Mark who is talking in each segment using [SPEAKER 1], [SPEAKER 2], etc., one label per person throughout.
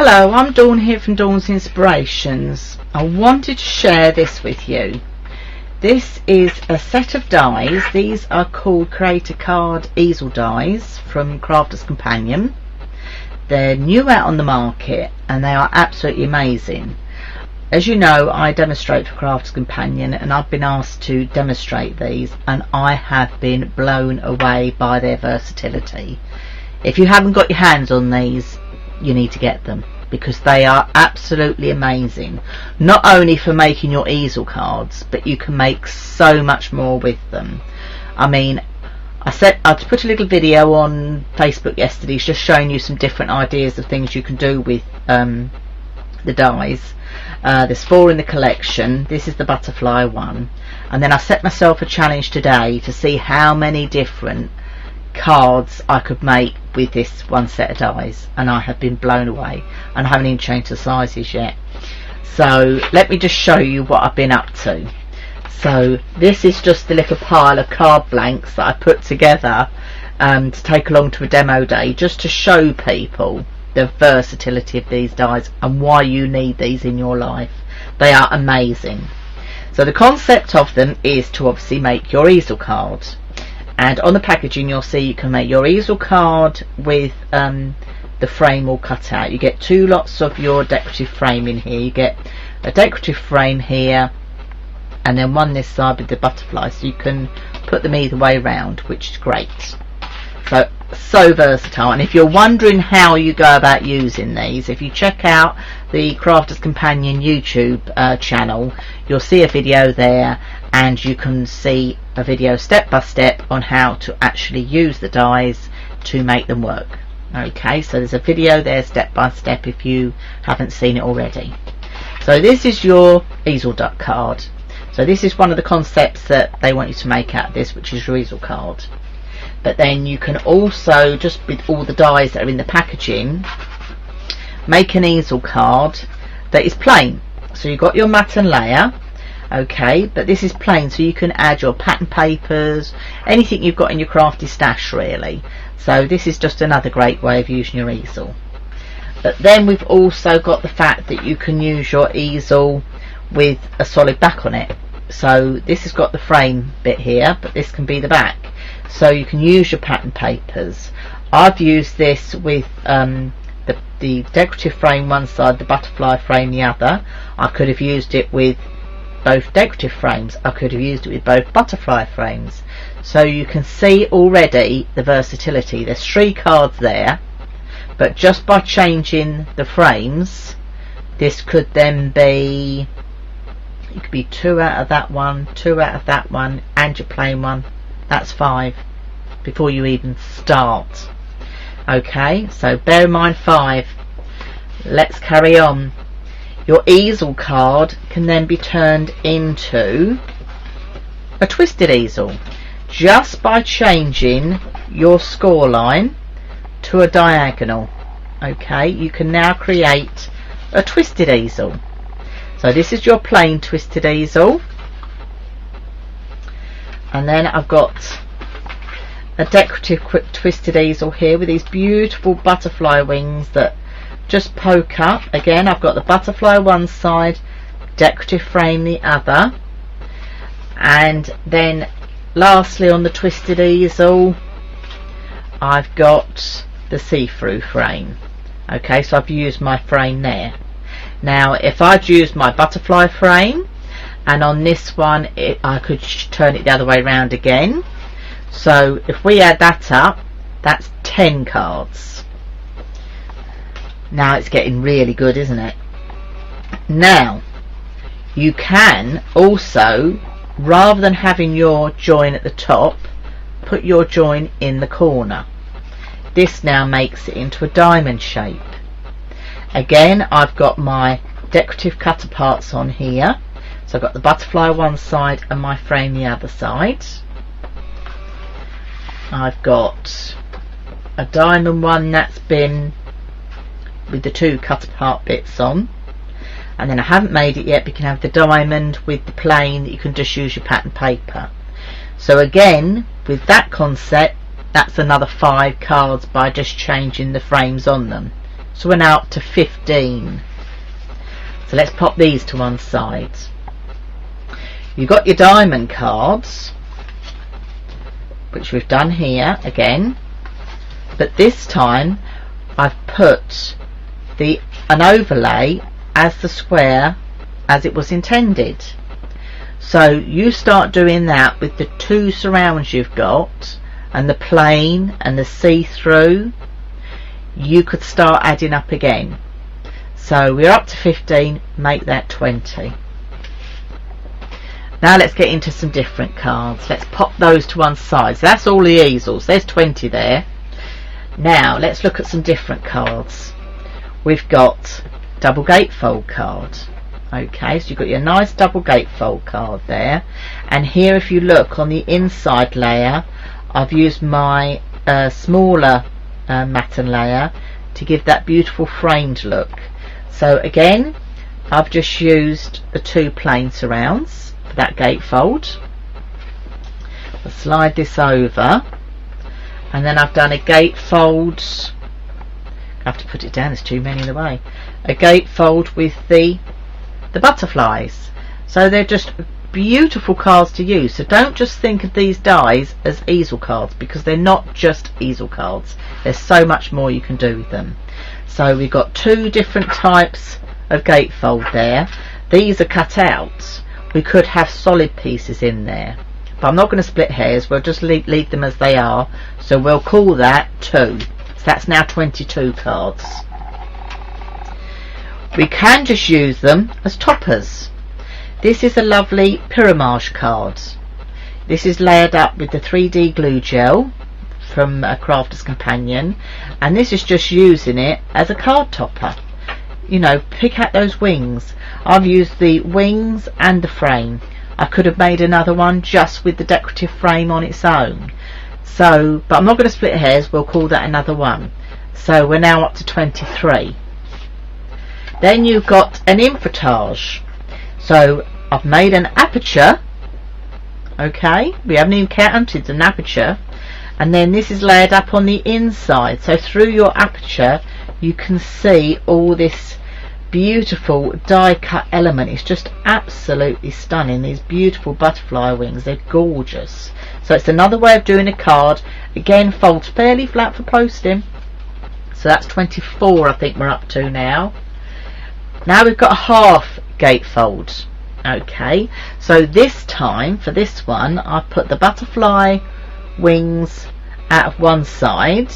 [SPEAKER 1] Hello, I'm Dawn here from Dawn's Inspirations. I wanted to share this with you. This is a set of dies. These are called Creator Card Easel dies from Crafter's Companion. They're new out on the market and they are absolutely amazing. As you know, I demonstrate for Crafter's Companion and I've been asked to demonstrate these, and I have been blown away by their versatility. If you haven't got your hands on these, you need to get them, because they are absolutely amazing. Not only for making your easel cards, but you can make so much more with them. I mean, I put a little video on Facebook yesterday just showing you some different ideas of things you can do with the dies. There's 4 in the collection. This is the butterfly one, and then I set myself a challenge today to see how many different cards I could make with this one set of dies, and I have been blown away, and I haven't even changed the sizes yet. So let me just show you what I've been up to. So this is just a little pile of card blanks that I put together to take along to a demo day, just to show people the versatility of these dies and why you need these in your life. They are amazing. So the concept of them is to obviously make your easel card. And on the packaging you'll see you can make your easel card with the frame all cut out. You get 2 lots of your decorative frame in here. You get a decorative frame here and then one this side with the butterfly, so you can put them either way round, which is great. So versatile. And if you're wondering how you go about using these, if you check out the Crafter's Companion YouTube channel, you'll see a video there, and you can see a video step by step on how to actually use the dies to make them work. Okay, so there's a video there step by step if you haven't seen it already. So this is your easel duct card. So this is one of the concepts that they want you to make out of this, which is your easel card. But then you can also, just with all the dies that are in the packaging, make an easel card that is plain. So you've got your mat and layer, okay, but this is plain, so you can add your pattern papers, anything you've got in your crafty stash really. So this is just another great way of using your easel. But then we've also got the fact that you can use your easel with a solid back on it. So this has got the frame bit here, but this can be the back. So you can use your pattern papers. I've used this with the decorative frame one side, the butterfly frame the other. I could have used it with both decorative frames. I could have used it with both butterfly frames. So you can see already the versatility. There's 3 cards there, but just by changing the frames, this could then be, it could be 2 out of that one, 2 out of that one, and your plain one. That's 5 before you even start. Okay, so bear in mind 5. Let's carry on. Your easel card can then be turned into a twisted easel just by changing your score line to a diagonal. Okay, you can now create a twisted easel. So this is your plain twisted easel. And then I've got a decorative quick twisted easel here with these beautiful butterfly wings that just poke up. Again, I've got the butterfly one side, decorative frame the other, and then lastly on the twisted easel I've got the see-through frame. Okay, so I've used my frame there. Now if I'd used my butterfly frame, and on this one I could turn it the other way around again. So if we add that up, that's 10 cards. Now it's getting really good, isn't it? Now you can also, rather than having your join at the top, put your join in the corner. This now makes it into a diamond shape. Again, I've got my decorative cutter parts on here. So I've got the butterfly one side and my frame the other side. I've got a diamond one that's been with the 2 cut apart bits on, and then I haven't made it yet, but you can have the diamond with the plain that you can just use your pattern paper. So again, with that concept, that's another 5 cards by just changing the frames on them. So we're now up to 15. So let's pop these to one side. You've got your diamond cards, which we've done here again, but this time I've put an overlay as the square as it was intended. So you start doing that with the 2 surrounds you've got, and the plain and the see-through. You could start adding up again. So we're up to 15, make that 20. Now let's get into some different cards. Let's pop those to one side. So that's all the easels, there's 20 there. Now let's look at some different cards. We've got double gatefold card. Okay, so you've got your nice double gatefold card there, and here if you look on the inside layer, I've used my smaller matten layer to give that beautiful framed look. So again, I've just used the 2 plain surrounds for that gatefold. I'll slide this over, and then I've done a gatefold. I have to put it down, there's too many in the way. A gatefold with the butterflies. So they're just beautiful cards to use. So don't just think of these dies as easel cards, because they're not just easel cards. There's so much more you can do with them. So we've got 2 different types of gatefold there. These are cut out. We could have solid pieces in there, but I'm not going to split hairs. We'll just leave them as they are. So we'll call that 2. So that's now 22 cards. We can just use them as toppers. This is a lovely pyramage card. This is layered up with the 3D glue gel from a Crafter's Companion, and this is just using it as a card topper. You know, pick out those wings. I've used the wings and the frame. I could have made another one just with the decorative frame on its own. So, but I'm not going to split hairs, we'll call that another one. So we're now up to 23. Then you've got an infotage. So I've made an aperture. Okay, we haven't even counted an aperture. And then this is layered up on the inside. So through your aperture you can see all this beautiful die cut element. It's just absolutely stunning. These beautiful butterfly wings, they're gorgeous. So it's another way of doing a card. Again, folds fairly flat for posting. So that's 24 I think we're up to now. Now we've got a half gatefold. Okay, so this time for this one I've put the butterfly wings out of one side,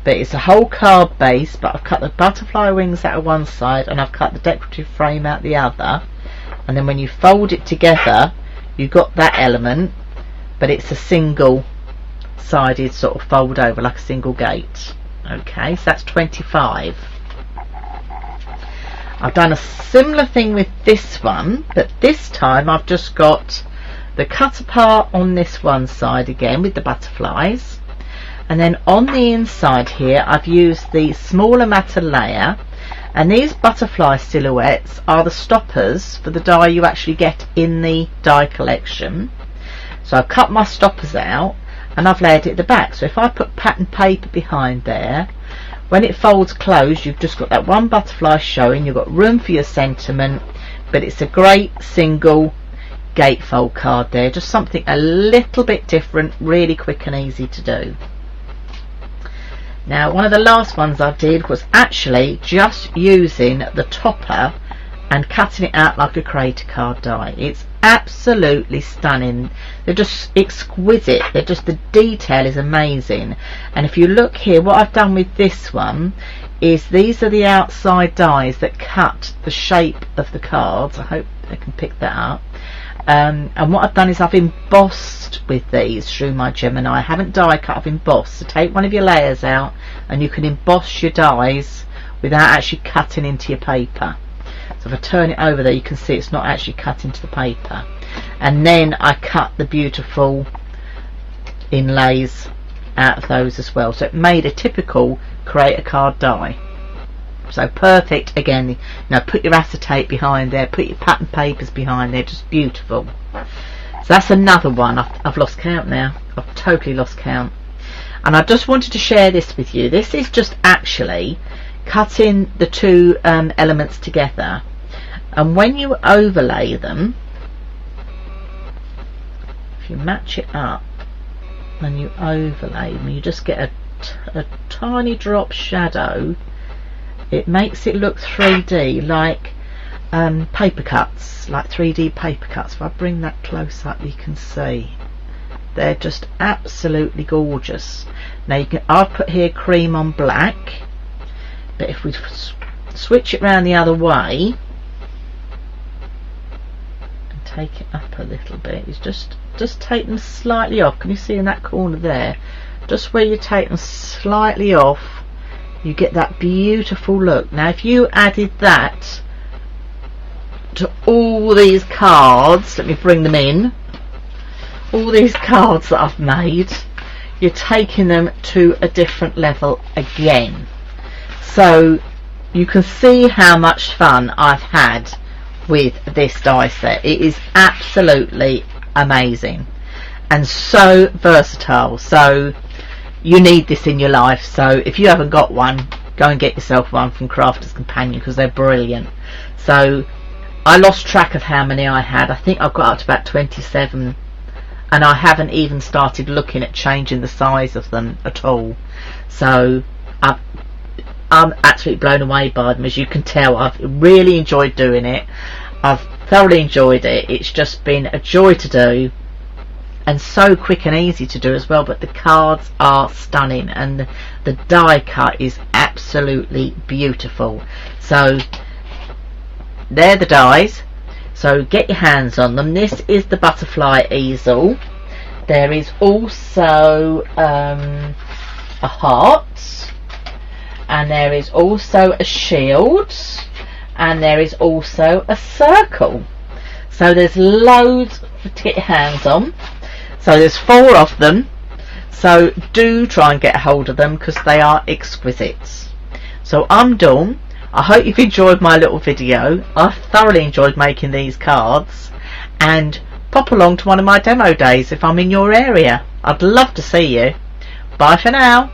[SPEAKER 1] but it's a whole card base, but I've cut the butterfly wings out of one side and I've cut the decorative frame out the other, and then when you fold it together you've got that element, but it's a single sided sort of fold over like a single gate. Okay, so that's 25. I've done a similar thing with this one, but this time I've just got the cut apart on this one side again with the butterflies, and then on the inside here I've used the smaller matter layer, and these butterfly silhouettes are the stoppers for the die you actually get in the die collection. So I've cut my stoppers out and I've layered it at the back. So if I put pattern paper behind there, when it folds closed you've just got that one butterfly showing, you've got room for your sentiment, but it's a great single gatefold card there, just something a little bit different, really quick and easy to do. Now one of the last ones I did was actually just using the topper and cutting it out like a creator card die. It's absolutely stunning. They're just exquisite. They're just, the detail is amazing. And if you look here, what I've done with this one is these are the outside dies that cut the shape of the cards. I hope they can pick that up. And what I've done is I've embossed with these through my Gemini. I haven't die cut, I've embossed. So take one of your layers out and you can emboss your dies without actually cutting into your paper. So if I turn it over there you can see it's not actually cut into the paper. And then I cut the beautiful inlays out of those as well. So it made a typical creator card die. So perfect again, you know, put your acetate behind there, put your pattern papers behind there, just beautiful. So that's another one. I've lost count now. I've totally lost count. and I just wanted to share this with you. This is just actually cutting the two elements together, and when you overlay them, if you match it up and you overlay them, you just get a tiny drop shadow. It makes it look 3D, like paper cuts, like 3D paper cuts. If I bring that close up, you can see they're just absolutely gorgeous. Now you can, I've put here cream on black, but if we switch it round the other way and take it up a little bit, it's just take them slightly off. Can you see in that corner there, just where you take them slightly off, you get that beautiful look. Now if you added that to all these cards, let me bring them in, all these cards that I've made, you're taking them to a different level again. So you can see how much fun I've had with this die set. It is absolutely amazing and so versatile. So you need this in your life. So if you haven't got one, go and get yourself one from Crafter's Companion, because they're brilliant. So I lost track of how many I had. I think I've got up to about 27, and I haven't even started looking at changing the size of them at all. So I'm absolutely blown away by them. As you can tell, I've really enjoyed doing it. I've thoroughly enjoyed it. It's just been a joy to do, and so quick and easy to do as well. But the cards are stunning, and the die cut is absolutely beautiful. So they're the dies, so get your hands on them. This is the butterfly easel. There is also a heart, and there is also a shield, and there is also a circle. So there's loads to get your hands on. So there's 4 of them, so do try and get hold of them, because they are exquisite. So I'm done. I hope you've enjoyed my little video. I thoroughly enjoyed making these cards, and pop along to one of my demo days if I'm in your area. I'd love to see you. Bye for now.